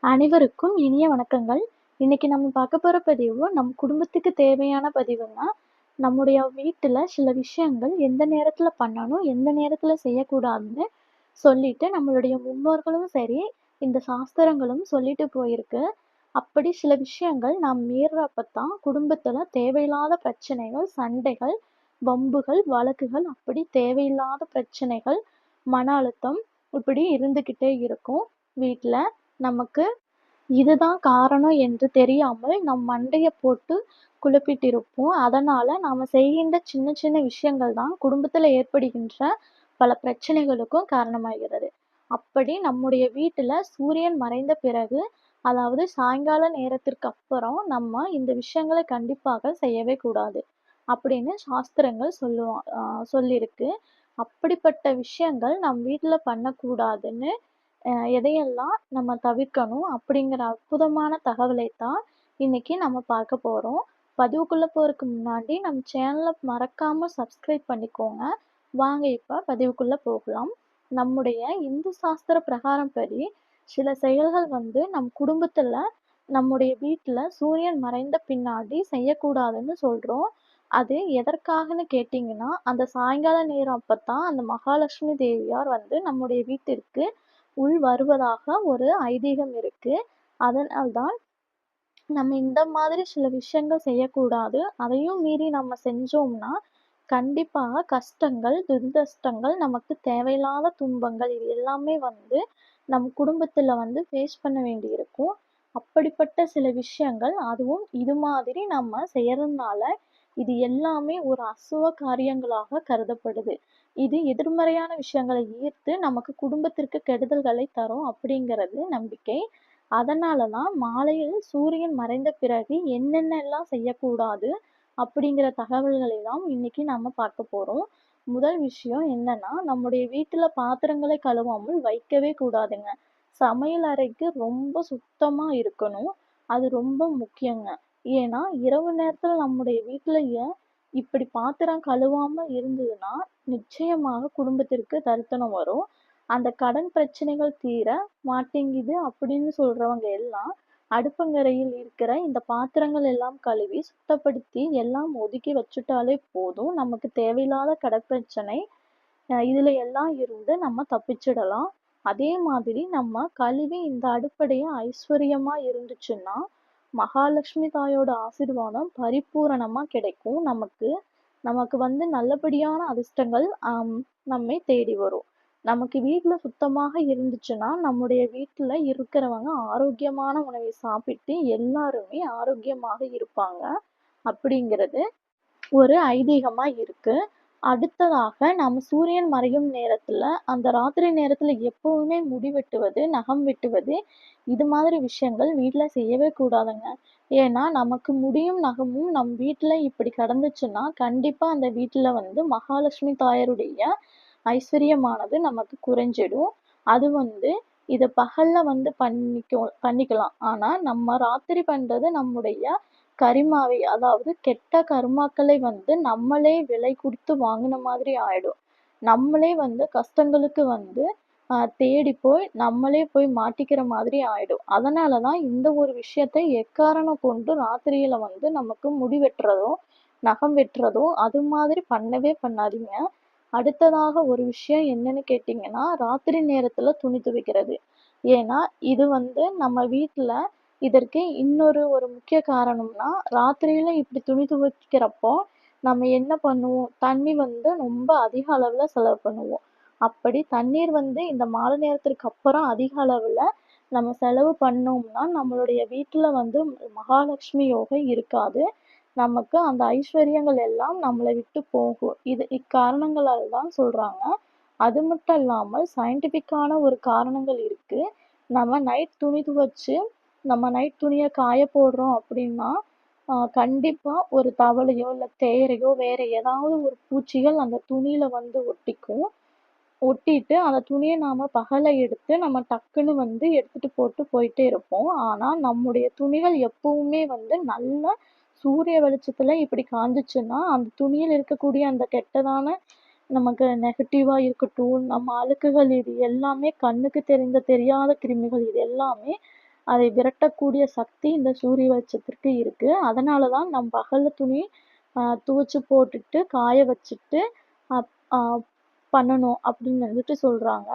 அனைவருக்கும் இனிய வணக்கங்கள். இன்னைக்கு நம்ம பார்க்க போற பதிவு, நம் குடும்பத்துக்கு தேவையான பதிவுங்க. நம்முடைய வீட்டுல சில விஷயங்கள் எந்த நேரத்துல பண்ணணும், எந்த நேரத்துல செய்யக்கூடாதுன்னு சொல்லிட்டு நம்மளுடைய முன்னோர்களும் சரி, இந்த சாஸ்திரங்களும் சொல்லிட்டு போயிருக்கு. அப்படி சில விஷயங்கள் நாம் மீறுறப்பத்தான் குடும்பத்துல தேவையில்லாத பிரச்சனைகள், சண்டைகள், வம்புகள், வழக்குகள் அப்படி தேவையில்லாத பிரச்சனைகள், மன அழுத்தம் இப்படி இருந்துகிட்டே இருக்கும் வீட்ல. நமக்கு இதுதான் காரணம் என்று தெரியாமல் நம் மண்டைய போட்டு குழப்பிட்டிருப்போம். அதனால நாம செய்கின்ற சின்ன சின்ன விஷயங்கள் தான் குடும்பத்துல ஏற்படுகின்ற பல பிரச்சனைகளுக்கும் காரணமாகிறது. அப்படி நம்முடைய வீட்டுல சூரியன் மறைந்த பிறகு, அதாவது சாயங்கால நேரத்திற்கு அப்புறம் நம்ம இந்த விஷயங்கள கண்டிப்பாக செய்யவே கூடாது. அப்படின்னு சாஸ்திரங்கள் சொல்லிருக்கு. அப்படிப்பட்ட விஷயங்கள் நம் வீட்ல பண்ணக்கூடாதுன்னு எதையெல்லாம் நம்ம தவிர்க்கணும் அப்படிங்கிற அற்புதமான தகவலைத்தான் இன்னைக்கு நம்ம பார்க்க போறோம். பதிவுக்குள்ள போறதுக்கு முன்னாடி நம்ம சேனலை மறக்காம சப்ஸ்கிரைப் பண்ணிக்கோங்க. வாங்க இப்ப பதிவுக்குள்ள போகலாம். நம்முடைய இந்து சாஸ்திர பிரகாரம் படி சில செயல்கள் நம் குடும்பத்துல நம்முடைய வீட்டுல சூரியன் மறைந்த பின்னாடி செய்யக்கூடாதுன்னு சொல்றோம். அது எதற்காகன்னு கேட்டீங்கன்னா, அந்த சாயங்கால நேரம் அப்பத்தான் அந்த மகாலட்சுமி தேவியார் நம்முடைய வீட்டிற்கு உள் வருவதாக ஒரு ஐதீகம் இருக்கு. அதனால்தான் நம்ம இந்த மாதிரி சில விஷயங்கள் செய்யக்கூடாது. அதையும் மீறி நம்ம செஞ்சோம்னா, கண்டிப்பாக கஷ்டங்கள், துர்தஷ்டங்கள், நமக்கு தேவையில்லாத துன்பங்கள் இது எல்லாமே நம் குடும்பத்துல ஃபேஸ் பண்ண வேண்டியிருக்கும். அப்படிப்பட்ட சில விஷயங்கள், அதுவும் இது மாதிரி நம்ம செய்யறதுனால, இது எல்லாமே ஒரு அசுவ காரியங்களாக கருதப்படுது. இது எதிர்மறையான விஷயங்களை ஈர்த்து நமக்கு குடும்பத்திற்கு கெடுதல்களை தரும் அப்படிங்கிறது நம்பிக்கை. அதனால தான் மாலையில் சூரியன் மறைந்த பிறகு என்னென்னலாம் செய்யக்கூடாது அப்படிங்கிற தகவல்களை தான் இன்னைக்கு நாம பார்க்க போறோம். முதல் விஷயம் என்னன்னா, நம்முடைய வீட்டுல பாத்திரங்களை கழுவாமல் வைக்கவே கூடாதுங்க. சமையல் அறைக்கு ரொம்ப சுத்தமா இருக்கணும். அது ரொம்ப முக்கியங்க. ஏன்னா, இரவு நேரத்துல நம்முடைய வீட்டுல இப்படி பாத்திரம் கழுவாம இருந்ததுன்னா, நிச்சயமாக குடும்பத்திற்கு தரிசனம் வரும். அந்த கடன் பிரச்சனைகள் தீர மாட்டேங்குது அப்படின்னு சொல்றவங்க எல்லாம் அடுப்பங்கரையில் இருக்கிற இந்த பாத்திரங்கள் எல்லாம் கழுவி சுத்தப்படுத்தி எல்லாம் ஒதுக்கி வச்சுட்டாலே போதும். நமக்கு தேவையில்லாத கடற்பிரச்சனை இதுல எல்லாம் இருந்து நம்ம தப்பிச்சிடலாம். அதே மாதிரி நம்ம கழுவி இந்த அடுப்படைய ஐஸ்வர்யமா இருந்துச்சுன்னா, மகாலட்சுமி தாயோட ஆசீர்வாதம் பரிபூரணமா கிடைக்கும் நமக்கு. நமக்கு நல்லபடியான அதிர்ஷ்டங்கள் நம்மை தேடி வரும். நமக்கு வீட்ல சுத்தமாக இருந்துச்சுன்னா, நம்முடைய வீட்ல இருக்கிறவங்க ஆரோக்கியமான உணவை சாப்பிட்டு எல்லாருமே ஆரோக்கியமாக இருப்பாங்க அப்படிங்கிறது ஒரு ஐதீகமா இருக்கு. அடுத்ததாக நம்ம சூரியன் மறையும் நேரத்துல, அந்த ராத்திரி நேரத்துல எப்பவுமே முடி வெட்டுவது, நகம் வெட்டுவது, இது மாதிரி விஷயங்கள் வீட்ல செய்யவே கூடாதுங்க. ஏன்னா, நமக்கு முடியும், நகமும் நம் வீட்ல இப்படி கடந்துச்சுன்னா, கண்டிப்பா அந்த வீட்ல மகாலட்சுமி தாயாருடைய ஐஸ்வர்யமானது நமக்கு குறைஞ்சிடும். அது இத பகல்ல பண்ணிக்கலாம். ஆனா, நம்ம ராத்திரி பண்றது நம்முடைய கரிமாவை, அதாவது கெட்ட கருமாக்களை நம்மளே விலை குடுத்து வாங்குன மாதிரி ஆயிடும். நம்மளே கஷ்டங்களுக்கு தேடி போய் நம்மளே போய் மாட்டிக்கிற மாதிரி ஆயிடும். அதனால தான் இந்த ஒரு விஷயத்தை எக்காரணம் கொண்டு ராத்திரியில நமக்கு முடி வெட்டுறதோ, நகம் வெட்டுறதோ அது மாதிரி பண்ணவே பண்ணாதீங்க. அடுத்ததாக ஒரு விஷயம் என்னன்னு கேட்டீங்கன்னா, ராத்திரி நேரத்துல துணி துவைக்கிறது. ஏன்னா, இது நம்ம வீட்ல இதற்கு இன்னொரு ஒரு முக்கிய காரணம்னா, ராத்திரியில இப்படி துணி துவைக்கிறப்போ, நம்ம என்ன பண்ணுவோம்? தண்ணி ரொம்ப அதிக அளவுல செலவு பண்ணுவோம். அப்படி தண்ணீர் இந்த மாலை நேரத்திற்கு அப்புறம் அதிக அளவுல நம்ம செலவு பண்ணோம்னா, நம்மளுடைய வீட்ல மகாலட்சுமி யோகம் இருக்காது. நமக்கு அந்த ஐஸ்வர்யங்கள் எல்லாம் நம்மளை விட்டு போகும். இது இக்காரணங்களால் தான் சொல்றாங்க. அது மட்டும் இல்லாமல் சயின்டிஃபிக்கான ஒரு காரணங்கள் இருக்கு. நம்ம நைட் துணி துவைச்சு, நம்ம நைட் துணிய காய போடுறோம் அப்படின்னா, கண்டிப்பா ஒரு தவளையோ, இல்ல தேரையோ, வேற ஏதாவது ஒரு பூச்சிகள் அந்த துணியில ஒட்டிக்கும். ஒட்டிட்டு அந்த துணிய நாம பகல்ல எடுத்து நம்ம டக்குன்னு எடுத்துட்டு போட்டு போயிட்டே இருப்போம். ஆனா, நம்முடைய துணிகள் எப்பவுமே நல்ல சூரிய வெளிச்சத்துல இப்படி காய்ஞ்சுச்சுன்னா, அந்த துணியில இருக்கக்கூடிய அந்த கெட்டதான நமக்கு நெகட்டிவா இருக்கட்டும், நம்ம அழுக்குகள் இது எல்லாமே கண்ணுக்கு தெரியாத கிருமிகள் இது எல்லாமே அதை விரட்டக்கூடிய சக்தி இந்த சூரிய வெளிச்சத்திற்கு இருக்கு. அதனால தான் நம்ம பகல்ல துணி துவைச்சு போட்டுட்டு, காய வச்சுட்டு அப் அ பண்ணணும் அப்படின்னு வந்துட்டு சொல்றாங்க.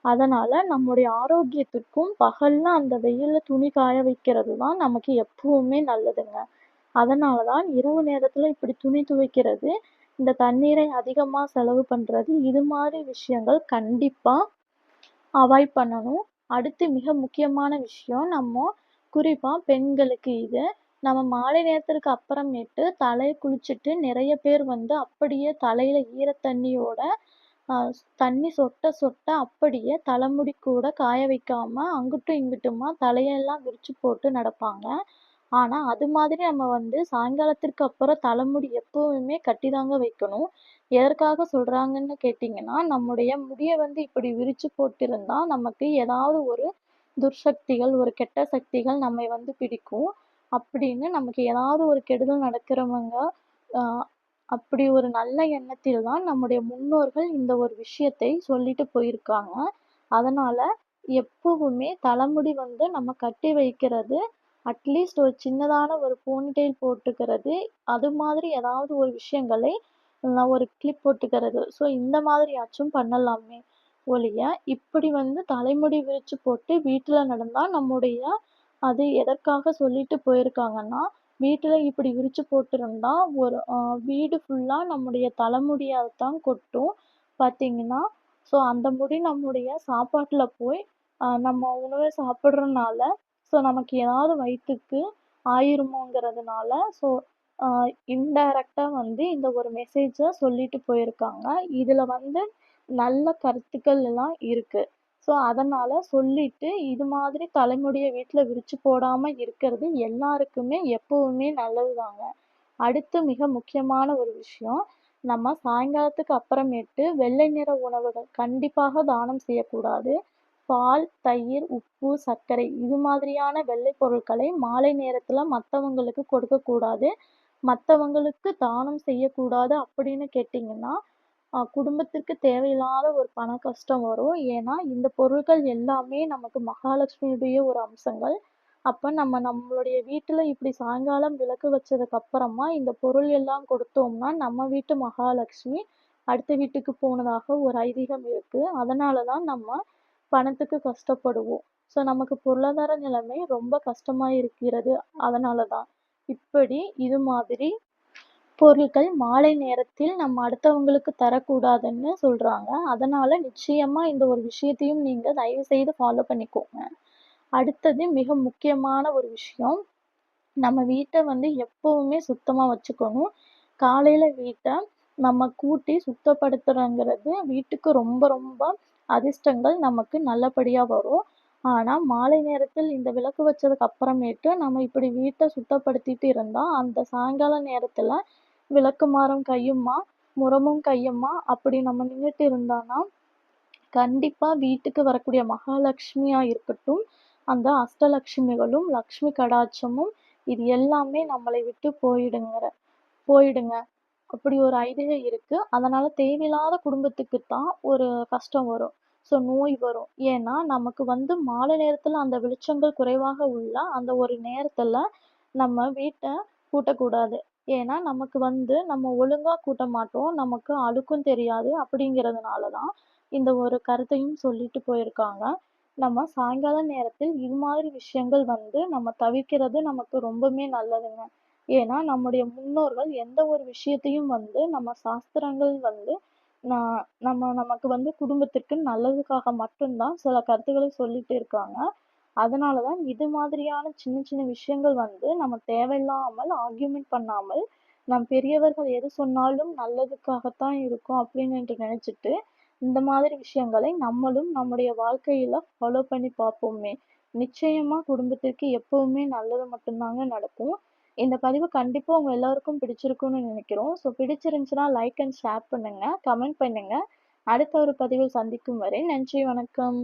அதனால நம்முடைய ஆரோக்கியத்திற்கும் பகல்ல அந்த வெயில்ல துணி காய வைக்கிறது தான் நமக்கு எப்பவுமே நல்லதுங்க. அதனால தான் இரவு நேரத்துல இப்படி துணி துவைக்கிறது, இந்த தண்ணீரை அதிகமா செலவு பண்றது, இது மாரி விஷயங்கள் கண்டிப்பா அவாய்ட் பண்ணணும். அடுத்து மிக முக்கியமான விஷயம், குறிப்பா பெண்களுக்கு இது. நம்ம மாலை நேரத்திற்கு அப்புறமேட்டு தலைய குளிச்சுட்டு நிறைய பேர் வந்து அப்படியே தலையில ஈரத்தண்ணியோட தண்ணி சொட்ட சொட்ட அப்படியே தலைமுடி கூட காய வைக்காம அங்கிட்டும் இங்கிட்டுமா தலையெல்லாம் விரிச்சு போட்டு நடப்பாங்க. ஆனா, அது மாதிரி நம்ம வந்து சாயங்காலத்திற்கு அப்புறம் தலைமுடி எப்பவுமே கட்டிதாங்க வைக்கணும். எதற்காக சொல்றாங்கன்னு கேட்டீங்கன்னா, நம்முடைய முடிய வந்து இப்படி விரிச்சு போட்டிருந்தா, நமக்கு ஏதாவது ஒரு துர்சக்திகள், ஒரு கெட்ட சக்திகள் நம்மை வந்து பிடிக்கும். அப்படின்னு நமக்கு ஏதாவது ஒரு கெடுதல் நடக்கிறவங்க, அ அப்படி ஒரு நல்ல எண்ணத்தில் தான் நம்முடைய முன்னோர்கள் இந்த ஒரு விஷயத்தை சொல்லிட்டு போயிருக்காங்க. அதனால எப்பவுமே தலைமுடி வந்து நம்ம கட்டி வைக்கிறது, அட்லீஸ்ட் ஒரு சின்னதான ஒரு போனிடெயில் போட்டுக்கிறது, அது மாதிரி ஏதாவது ஒரு விஷயங்களை ஒரு கிளிப் போட்டுக்கிறது. ஸோ இந்த மாதிரியாச்சும் பண்ணலாமே ஒழிய, இப்படி வந்து தலைமுடி விரிச்சு போட்டு வீட்ல நடந்தா நம்முடைய அது எதற்காக சொல்லிட்டு போயிருக்காங்கன்னா, வீட்ல இப்படி விரிச்சு போட்டிருந்தா ஒரு வீடு ஃபுல்லா நம்முடைய தலைமுடிய தான் கொட்டும். பார்த்தீங்கன்னா, ஸோ அந்த முடி நம்முடைய சாப்பாட்டுல போய் நம்ம உணவ சாப்பிடுறனால, ஸோ நமக்கு ஏதாவது வயித்துக்கு ஆயிருமோங்கிறதுனால, ஸோ அ இன்டைரக்ட்டா வந்து இந்த ஒரு மெசேஜ சொல்லிட்டு போயிருக்காங்க. இதுல வந்து நல்ல கருத்துக்கள் எல்லாம் இருக்கு. ஸோ அதனால சொல்லிட்டு, இது மாதிரி தலைமுடிய வீட்ல விரிச்சு போடாம இருக்கிறது எல்லாருக்குமே எப்பவுமே நல்லதுதாங்க. அடுத்து மிக முக்கியமான ஒரு விஷயம், நம்ம சாயங்காலத்துக்கு அப்புறமேட்டு வெள்ளை நிற உணவுகள் கண்டிப்பாக தானம் செய்யக்கூடாது. பால், தயிர், உப்பு, சர்க்கரை இது மாதிரியான வெள்ளை பொருட்களை மாலை நேரத்துல மத்தவங்களுக்கு கொடுக்கக்கூடாது. மத்தவங்களுக்கு தானம் செய்யக்கூடாது அப்படின்னு கேட்டீங்கன்னா, குடும்பத்திற்கு தேவையில்லாத ஒரு பண கஷ்டம் வரும். ஏன்னா, இந்த பொருட்கள் எல்லாமே நமக்கு மகாலட்சுமியுடைய ஒரு அம்சங்கள். அப்ப நம்ம நம்மளுடைய வீட்டுல இப்படி சாயங்காலம் விளக்கு வச்சதுக்கு அப்புறமா இந்த பொருள் எல்லாம் கொடுத்தோம்னா, நம்ம வீட்டு மகாலட்சுமி அடுத்த வீட்டுக்கு போனதாக ஒரு ஐதீகம் இருக்கு. அதனால தான் நம்ம பணத்துக்கு கஷ்டப்படுவோம். ஸோ நமக்கு பொருளாதார நிலைமை ரொம்ப கஷ்டமா இருக்கிறது. அதனால தான். இப்படி இது மாதிரி பொருட்கள் மாலை நேரத்தில் நம்ம அடுத்தவங்களுக்கு தரக்கூடாதுன்னு சொல்றாங்க. அதனால நிச்சயமா இந்த ஒரு விஷயத்தையும் நீங்க தயவு செய்து ஃபாலோ பண்ணிக்கோங்க. அடுத்தது மிக முக்கியமான ஒரு விஷயம். நம்ம வீட்ட வந்து எப்பவுமே சுத்தமா வச்சுக்கணும். காலையில வீட்ட நம்ம கூட்டி சுத்தப்படுத்துறோங்கிறது வீட்டுக்கு ரொம்ப ரொம்ப அதிர்ஷ்டங்கள் நமக்கு நல்லபடியா வரும். ஆனா, மாலை நேரத்தில் இந்த விளக்கு வச்சதுக்கு அப்புறமேட்டு நம்ம இப்படி வீட்ட சுத்தப்படுத்திட்டு இருந்தா, அந்த சாயங்கால நேரத்துல விளக்குமாறும் கையுமா, முறமும் கையுமா அப்படி நம்ம நின்னுட்டு இருந்தோம்னா, கண்டிப்பா வீட்டுக்கு வரக்கூடிய மகாலட்சுமியா இருக்கட்டும், அந்த அஷ்டலட்சுமிகளும், லக்ஷ்மி கடாட்சமும் இது எல்லாமே நம்மளை விட்டு போயிடுங்க. அப்படி ஒரு ஐதீகம் இருக்கு. அதனால தேவையில்லாத குடும்பத்துக்கு தான் ஒரு கஷ்டம் வரும். ஸோ நோய் வரும். ஏன்னா, நமக்கு வந்து மாலை நேரத்துல அந்த வெளிச்சங்கள் குறைவாக உள்ள அந்த ஒரு நேரத்துல நம்ம வீட்ட கூட்டக்கூடாது. ஏன்னா, நமக்கு வந்து நம்ம ஒழுங்கா கூட்ட மாட்டோம். நமக்கு அழுக்கும் தெரியாது. அப்படிங்கிறதுனால தான் இந்த ஒரு கருத்தையும் சொல்லிட்டு போயிருக்காங்க. நம்ம சாயங்கால நேரத்தில் இது மாதிரி விஷயங்கள் வந்து நம்ம தவிர்க்கிறது நமக்கு ரொம்பவுமே நல்லதுங்க. ஏன்னா, நம்முடைய முன்னோர்கள் எந்த ஒரு விஷயத்தையும் வந்து நம்ம சாஸ்திரங்கள் வந்து நமக்கு வந்து குடும்பத்திற்கு நல்லதுக்காக மட்டும் தான் சில கருத்துக்களை சொல்லிட்டு இருக்காங்க. அதனால தான் இது மாதிரியான சின்ன சின்ன விஷயங்கள் வந்து நம்ம தேவையில்லாமல் ஆர்கியூமென்ட் பண்ணாமல், நம் பெரியவர்கள் எது சொன்னாலும் நல்லதுக்காகத்தான் இருக்கும் அப்படின்னு நினைச்சுட்டு, இந்த மாதிரி விஷயங்களை நம்மளும் நம்முடைய வாழ்க்கையில ஃபாலோ பண்ணி பார்ப்போமே. நிச்சயமா குடும்பத்திற்கு எப்பவுமே நல்லது மட்டும் தாங்க நடக்கும். இந்த பதிவு கண்டிப்பா உங்க எல்லாருக்கும் பிடிச்சிருக்கும்னு நினைக்கிறோம். ஸோ பிடிச்சிருந்துச்சுன்னா லைக் அண்ட் ஷேர் பண்ணுங்க, கமெண்ட் பண்ணுங்க. அடுத்த ஒரு பதிவில் சந்திக்கும் வரை நன்றி, வணக்கம்.